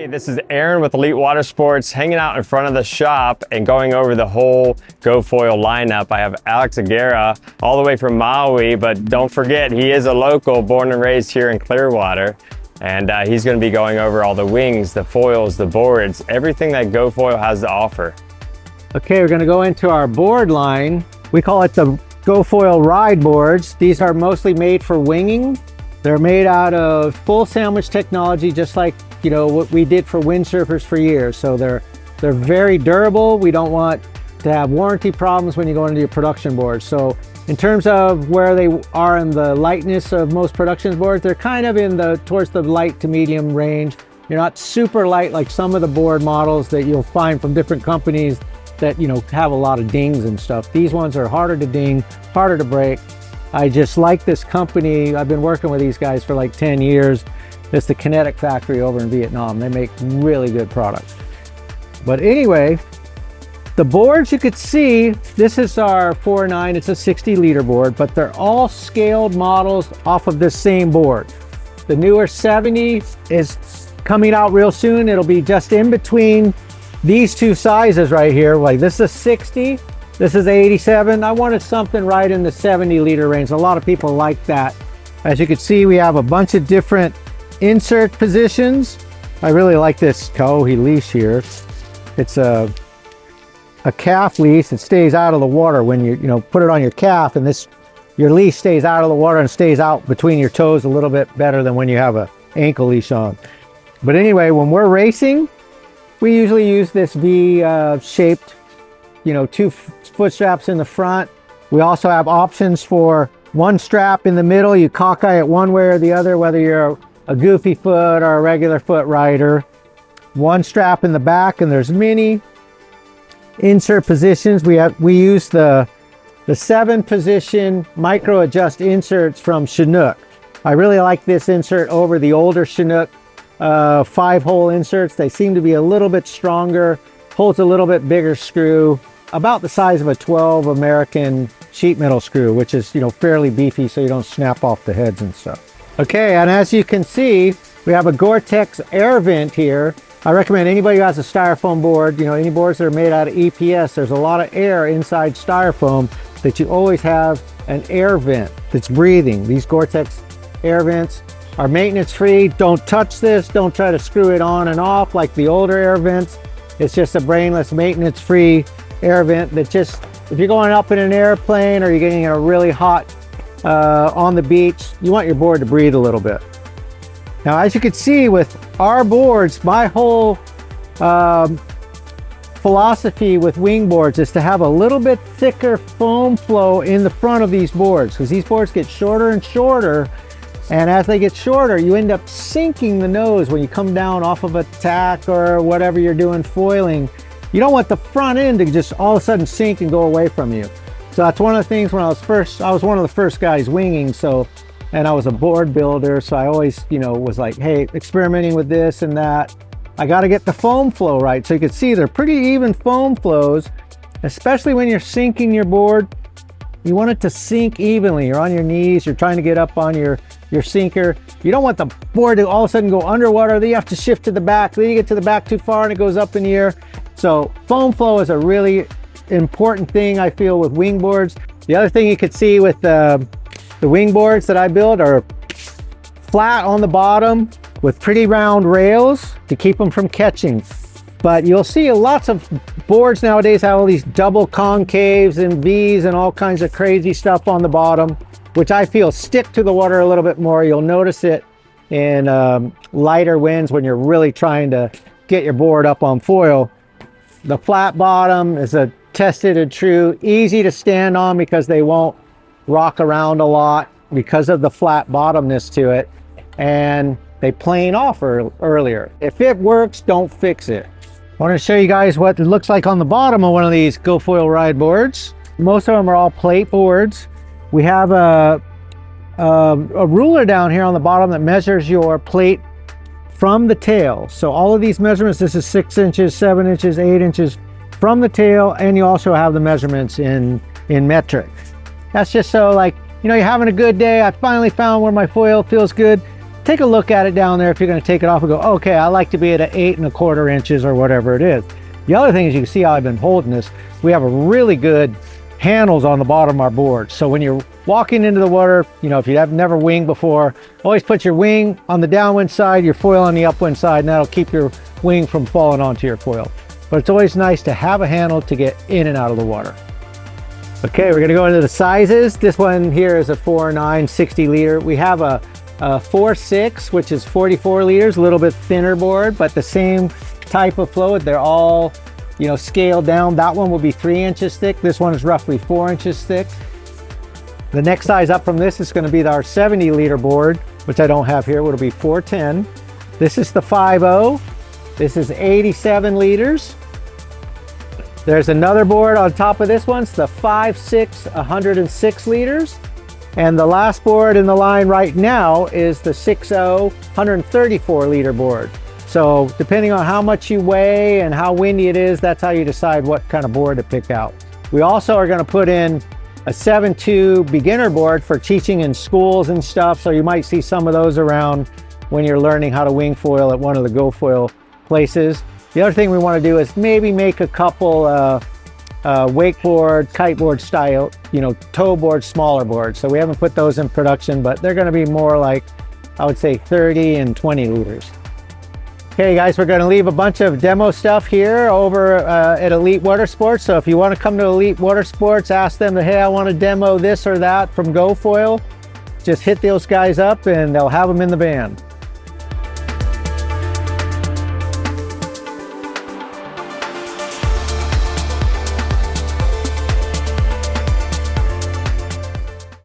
This is Aaron with Elite Watersports, hanging out in front of the shop and going over the whole GoFoil lineup. I have Alex Aguera all the way from Maui, but don't forget, he is a local, born and raised here in Clearwater. And he's going to be going over all the wings, the foils, the boards, everything that GoFoil has to offer. Okay, we're going to go into our board line. We call it the GoFoil ride boards. These are mostly made for winging. They're made out of full sandwich technology, just like what we did for windsurfers for years. So they're very durable. We don't want to have warranty problems when you go into your production boards. So in terms of where they are in the lightness of most production boards, they're kind of towards the light to medium range. You're not super light like some of the board models that you'll find from different companies that have a lot of dings and stuff. These ones are harder to ding, harder to break. I just like this company. I've been working with these guys for like 10 years. It's the Kinetic factory over in Vietnam. They make really good products. But anyway, the boards you could see, this is our 4.9. It's a 60-liter board, but they're all scaled models off of this same board. The newer 70 is coming out real soon. It'll be just in between these two sizes right here. Like this is 60. This is 87. I wanted something right in the 70-liter range. A lot of people like that. As you can see, we have a bunch of different insert positions. I really like this Kaohi leash here. It's a calf leash. It stays out of the water when you put it on your calf, and your leash stays out of the water and stays out between your toes a little bit better than when you have a ankle leash on. But anyway, when we're racing, we usually use this V-shaped, 2 foot straps in the front. We also have options for one strap in the middle. You cockeye it one way or the other, whether you're a goofy foot or a regular foot rider. One strap in the back, and there's many insert positions. We use the 7-position micro adjust inserts from Chinook. I really like this insert over the older Chinook 5-hole inserts. They seem to be a little bit stronger, holds a little bit bigger screw, about the size of a 12 American sheet metal screw, which is fairly beefy, so you don't snap off the heads and stuff. Okay, and as you can see, we have a Gore-Tex air vent here. I recommend anybody who has a styrofoam board, any boards that are made out of EPS, there's a lot of air inside styrofoam, that you always have an air vent that's breathing. These Gore-Tex air vents are maintenance free. Don't touch this. Don't try to screw it on and off like the older air vents. It's just a brainless, maintenance free air vent that if you're going up in an airplane or you're getting a really hot on the beach, you want your board to breathe a little bit. Now, as you can see with our boards, my whole philosophy with wing boards is to have a little bit thicker foam flow in the front of these boards, because these boards get shorter and shorter. And as they get shorter, you end up sinking the nose when you come down off of a tack or whatever you're doing foiling. You don't want the front end to just all of a sudden sink and go away from you. So that's one of the things when I was one of the first guys winging. And I was a board builder. So I always, was like, hey, experimenting with this and that. I got to get the foam flow right. So you can see they're pretty even foam flows, especially when you're sinking your board. You want it to sink evenly. You're on your knees. You're trying to get up on your sinker. You don't want the board to all of a sudden go underwater. Then you have to shift to the back. Then you get to the back too far and it goes up in the air. So foam flow is a really important thing, I feel, with wing boards. The other thing you could see with the wing boards that I build are flat on the bottom with pretty round rails to keep them from catching. But you'll see lots of boards nowadays have all these double concaves and V's and all kinds of crazy stuff on the bottom, which I feel stick to the water a little bit more. You'll notice it in lighter winds when you're really trying to get your board up on foil. The flat bottom is a tested and true, easy to stand on because they won't rock around a lot because of the flat bottomness to it, and they plane off earlier. If it works, don't fix it. I want to show you guys what it looks like on the bottom of one of these GoFoil ride boards. Most of them are all plate boards. We have a ruler down here on the bottom that measures your plate from the tail. So all of these measurements, this is 6 inches, 7 inches, 8 inches from the tail, and you also have the measurements in metric. That's just so, like, you're having a good day. I finally found where my foil feels good. take a look at it down there if you're going to take it off and go, okay, I like to be at 8¼ inches or whatever it is. The other thing is, you can see how I've been holding this. We have a really good handles on the bottom of our board. So when you're walking into the water, you know, if you have never winged before, always put your wing on the downwind side, your foil on the upwind side, and that'll keep your wing from falling onto your foil. But it's always nice to have a handle to get in and out of the water. Okay, we're gonna go into the sizes. This one here is a 4.9 60 liter. We have a 4.6, which is 44 liters, a little bit thinner board, but the same type of fluid. They're all, you know, scaled down. That one will be 3 inches thick. This one is roughly 4 inches thick. The next size up from this is going to be our 70 liter board, which I don't have here. It'll be 410. This is the 5.0. This is 87 liters. There's another board on top of this one. It's the 5.6, 106 liters. And the last board in the line right now is the 6.0, 134 liter board. So depending on how much you weigh and how windy it is, that's how you decide what kind of board to pick out. We also are going to put in a 7.2 beginner board for teaching in schools and stuff. So you might see some of those around when you're learning how to wing foil at one of the GoFoil places. The other thing we want to do is maybe make a couple wakeboard, kiteboard style, you know, tow board, smaller boards. So we haven't put those in production, but they're going to be more like, I would say 30 and 20 liters. Okay guys, we're going to leave a bunch of demo stuff here over at Elite Watersports. So if you want to come to Elite Watersports, ask them, hey, I want to demo this or that from GoFoil, just hit those guys up and they'll have them in the van.